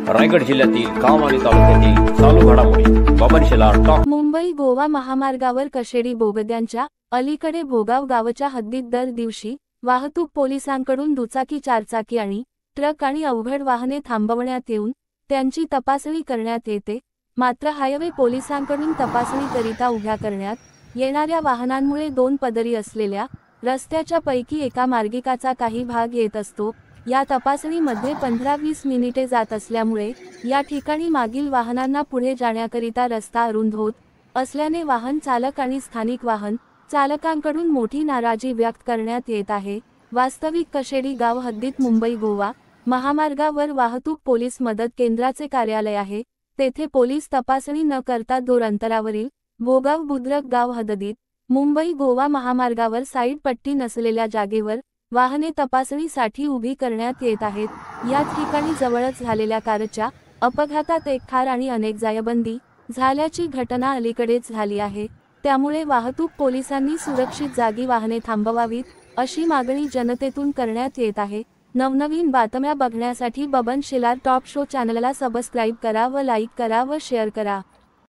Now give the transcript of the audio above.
रायगड जिल्ह्यातील काम आणि तालुक्यातील चालू घडामोडी बबन शेलार टॉक। मुंबई गोवा महामार्गावर कशेडी बोगद्यांच्या अलीकडे भोगाव गावच्या हद्दीत दर दिवशी वाहतूक पोलिसांकडून दुचाकी, चारचाकी आणि ट्रक आणि अवघड वाहने थांबवण्यात येऊन त्यांची तपासणी करण्यात येते। मात्र हायवे पोलिसांकडून तपासणीकरिता उभ्या करण्यात येणाऱ्या वाहनांमुळे दोन पदरी असलेल्या रस्त्याच्या पैकी एका मार्गिकाचा काही भाग येत असतो। या तपासणीमध्ये 15-20 मिनिटे जात असल्यामुळे या ठिकाणी मागील वाहनांना पुढे जाण्याकरिता रस्ता अरुंद होत असल्याने वाहन चालक आणि स्थानिक वाहन चालकांकडून मोठी नाराजी व्यक्त करण्यात येत आहे। वास्तविक कशेडी गाव हद्दीत मुंबई गोवा महामार्गावर वाहतूक पोलीस मदत केंद्राचे कार्यालय आहे। तेथे पोलीस तपासणी न करता दूर अंतरावरील भोगाव बुद्रक गाव हद्दीत मुंबई गोवा महामार्गावर साईड पट्टी नसलेल्या जागेवर वाहने तपासणीसाठी उभी करण्यात येत आहेत। याच ठिकाणी जवळच झालेल्या कारच्या अपघातात एक ठार आणि अनेक जायबंदी झाल्याची घटना अलीकडेच झाली आहे। त्यामुळे वाहतूक पोलिसांनी सुरक्षित जागी वाहने थांबवावीत अशी मागणी जनतेतून करण्यात येत आहे। नवनवीन बातम्या बघण्यासाठी बबन शेलार टॉप शो चॅनलला सबस्क्राईब करा व लाईक करा व शेअर करा।